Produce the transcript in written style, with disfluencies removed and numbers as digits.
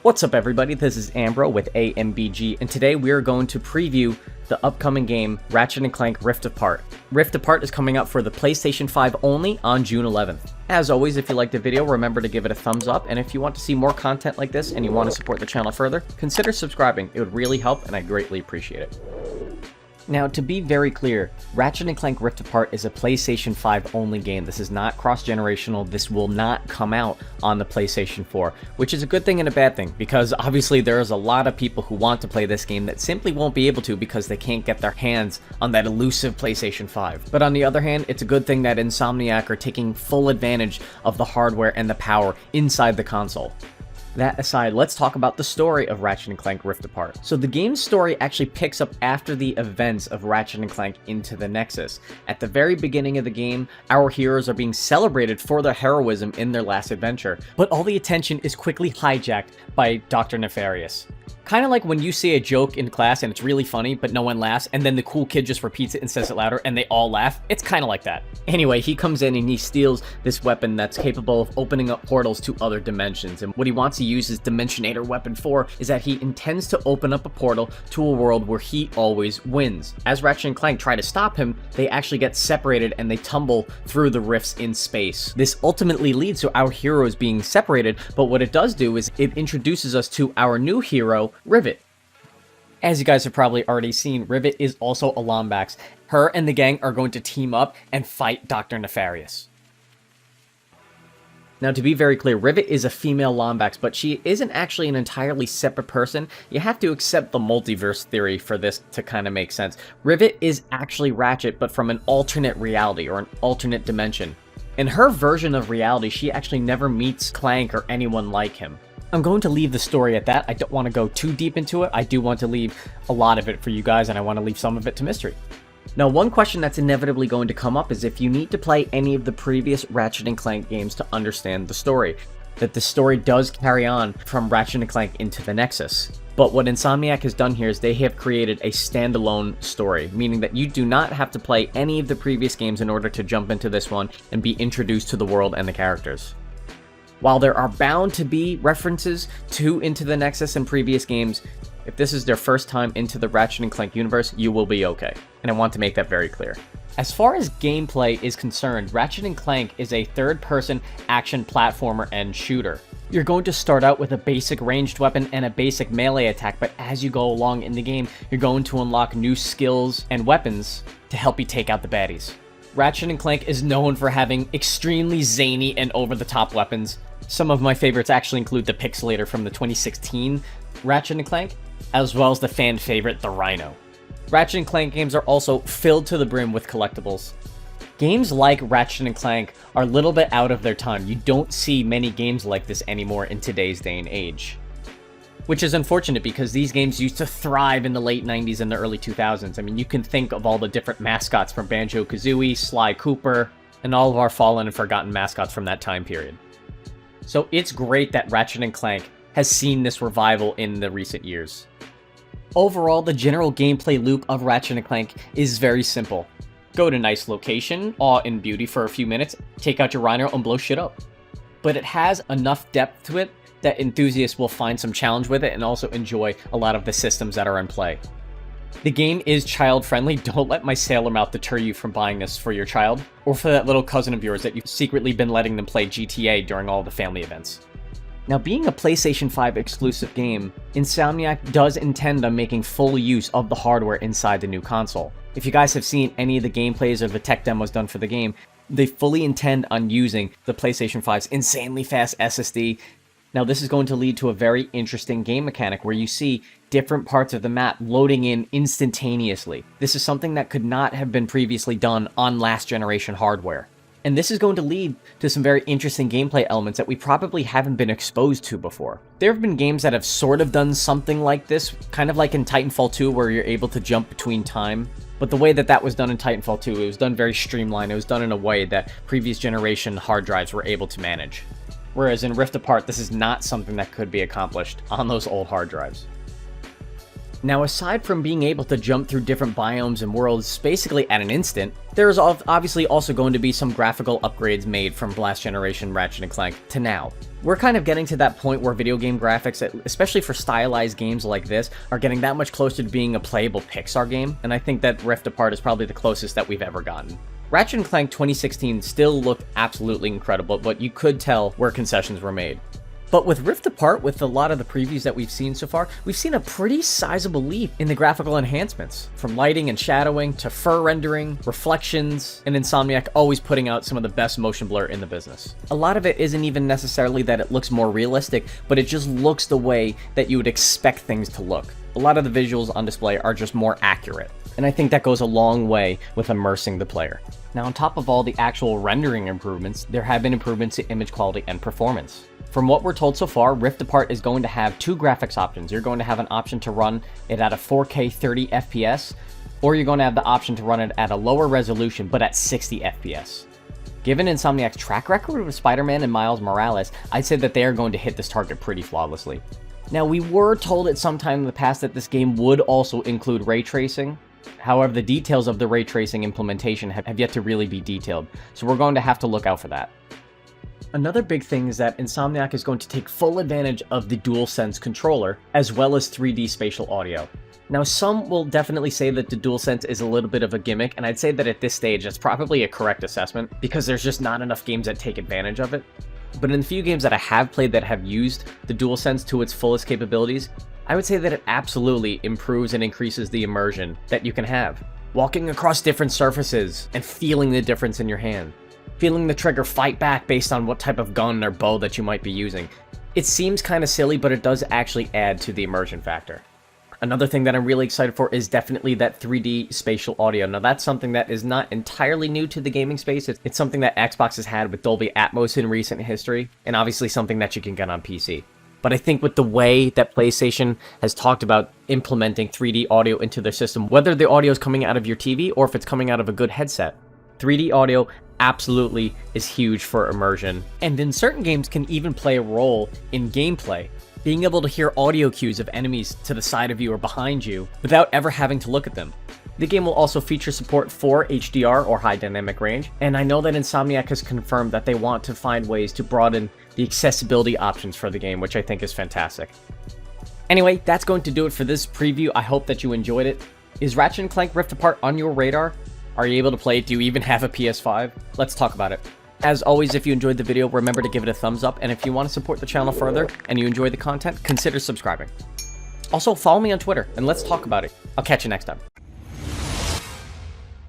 What's up everybody, this is Ambro with AMBG, and today we are going to preview the upcoming game Ratchet & Clank Rift Apart. Rift Apart is coming out for the PlayStation 5 only on June 11th. As always, if you liked the video, remember to give it a thumbs up, and if you want to see more content like this and you want to support the channel further, consider subscribing. It would really help and I greatly appreciate it. Now, to be very clear, Ratchet & Clank Rift Apart is a PlayStation 5 only game. This is not cross-generational. This will not come out on the PlayStation 4, which is a good thing and a bad thing, because obviously there is a lot of people who want to play this game that simply won't be able to because they can't get their hands on that elusive PlayStation 5. But on the other hand, it's a good thing that Insomniac are taking full advantage of the hardware and the power inside the console. That aside, let's talk about the story of Ratchet & Clank Rift Apart. So the game's story actually picks up after the events of Ratchet & Clank Into the Nexus. At the very beginning of the game, our heroes are being celebrated for their heroism in their last adventure, but all the attention is quickly hijacked by Dr. Nefarious. Kind of like when you say a joke in class and it's really funny, but no one laughs, and then the cool kid just repeats it and says it louder, and they all laugh. It's kind of like that. Anyway, he comes in and he steals this weapon that's capable of opening up portals to other dimensions, and what he wants to use his Dimensionator weapon for is that he intends to open up a portal to a world where he always wins. As Ratchet and Clank try to stop him, they actually get separated and they tumble through the rifts in space. This ultimately leads to our heroes being separated, but what it does do is it introduces us to our new hero, Rivet. As you guys have probably already seen, Rivet is also a Lombax. Her and the gang are going to team up and fight Dr. Nefarious. Now, to be very clear, Rivet is a female Lombax, but she isn't actually an entirely separate person. You have to accept the multiverse theory for this to kind of make sense. Rivet is actually Ratchet, but from an alternate reality or an alternate dimension. In her version of reality, she actually never meets Clank or anyone like him. I'm going to leave the story at that. I don't want to go too deep into it. I do want to leave a lot of it for you guys, and I want to leave some of it to mystery. Now, one question that's inevitably going to come up is if you need to play any of the previous Ratchet & Clank games to understand the story. That the story does carry on from Ratchet & Clank Into the Nexus. But what Insomniac has done here is they have created a standalone story, meaning that you do not have to play any of the previous games in order to jump into this one and be introduced to the world and the characters. While there are bound to be references to Into the Nexus in previous games, if this is their first time into the Ratchet & Clank universe, you will be okay. And I want to make that very clear. As far as gameplay is concerned, Ratchet & Clank is a third-person action platformer and shooter. You're going to start out with a basic ranged weapon and a basic melee attack, but as you go along in the game, you're going to unlock new skills and weapons to help you take out the baddies. Ratchet & Clank is known for having extremely zany and over-the-top weapons. Some of my favorites actually include the Pixelator from the 2016 Ratchet & Clank, as well as the fan favorite, the Rhino. Ratchet & Clank games are also filled to the brim with collectibles. Games like Ratchet & Clank are a little bit out of their time. You don't see many games like this anymore in today's day and age. Which is unfortunate because these games used to thrive in the late 90s and the early 2000s. I mean, you can think of all the different mascots from Banjo-Kazooie, Sly Cooper, and all of our fallen and forgotten mascots from that time period. So it's great that Ratchet & Clank has seen this revival in the recent years. Overall, the general gameplay loop of Ratchet & Clank is very simple. Go to a nice location, awe and beauty for a few minutes, take out your Rhino and blow shit up. But it has enough depth to it that enthusiasts will find some challenge with it and also enjoy a lot of the systems that are in play. The game is child-friendly. Don't let my sailor mouth deter you from buying this for your child, or for that little cousin of yours that you've secretly been letting them play GTA during all the family events. Now, being a PlayStation 5 exclusive game, Insomniac does intend on making full use of the hardware inside the new console. If you guys have seen any of the gameplays or the tech demos done for the game, they fully intend on using the PlayStation 5's insanely fast SSD. Now, this is going to lead to a very interesting game mechanic where you see different parts of the map loading in instantaneously. This is something that could not have been previously done on last generation hardware. And this is going to lead to some very interesting gameplay elements that we probably haven't been exposed to before. There have been games that have sort of done something like this, kind of like in Titanfall 2 where you're able to jump between time. But the way that that was done in Titanfall 2, it was done very streamlined. It was done in a way that previous generation hard drives were able to manage. Whereas in Rift Apart, this is not something that could be accomplished on those old hard drives. Now, aside from being able to jump through different biomes and worlds basically at an instant, there is obviously also going to be some graphical upgrades made from last generation Ratchet & Clank to now. We're kind of getting to that point where video game graphics, especially for stylized games like this, are getting that much closer to being a playable Pixar game, and I think that Rift Apart is probably the closest that we've ever gotten. Ratchet Clank 2016 still looked absolutely incredible, but you could tell where concessions were made. But with Rift Apart, with a lot of the previews that we've seen so far, we've seen a pretty sizable leap in the graphical enhancements. From lighting and shadowing, to fur rendering, reflections, and Insomniac always putting out some of the best motion blur in the business. A lot of it isn't even necessarily that it looks more realistic, but it just looks the way that you would expect things to look. A lot of the visuals on display are just more accurate, and I think that goes a long way with immersing the player. Now, on top of all the actual rendering improvements, there have been improvements to image quality and performance. From what we're told so far, Rift Apart is going to have two graphics options. You're going to have an option to run it at a 4K 30 FPS, or you're going to have the option to run it at a lower resolution, but at 60 FPS. Given Insomniac's track record with Spider-Man and Miles Morales, I'd say that they are going to hit this target pretty flawlessly. Now, we were told at some time in the past that this game would also include ray tracing. However, the details of the ray tracing implementation have yet to really be detailed, so we're going to have to look out for that. Another big thing is that Insomniac is going to take full advantage of the Dualsense controller, as well as 3D spatial audio. Now, some will definitely say that the Dualsense is a little bit of a gimmick, and I'd say that at this stage, that's probably a correct assessment, because there's just not enough games that take advantage of it. But in the few games that I have played that have used the Dualsense to its fullest capabilities, I would say that it absolutely improves and increases the immersion that you can have. Walking across different surfaces and feeling the difference in your hand. Feeling the trigger fight back based on what type of gun or bow that you might be using. It seems kind of silly, but it does actually add to the immersion factor. Another thing that I'm really excited for is definitely that 3D spatial audio. Now, that's something that is not entirely new to the gaming space. It's something that Xbox has had with Dolby Atmos in recent history, and obviously something that you can get on PC. But I think with the way that PlayStation has talked about implementing 3D audio into their system, whether the audio is coming out of your TV or if it's coming out of a good headset, 3D audio absolutely is huge for immersion. And in certain games can even play a role in gameplay. Being able to hear audio cues of enemies to the side of you or behind you without ever having to look at them. The game will also feature support for HDR or high dynamic range, and I know that Insomniac has confirmed that they want to find ways to broaden the accessibility options for the game, which I think is fantastic. Anyway, that's going to do it for this preview. I hope that you enjoyed it. Is Ratchet & Clank Rift Apart on your radar? Are you able to play it? Do you even have a PS5? Let's talk about it. As always, if you enjoyed the video, remember to give it a thumbs up, and if you want to support the channel further and you enjoy the content, consider subscribing. Also, follow me on Twitter, and let's talk about it. I'll catch you next time.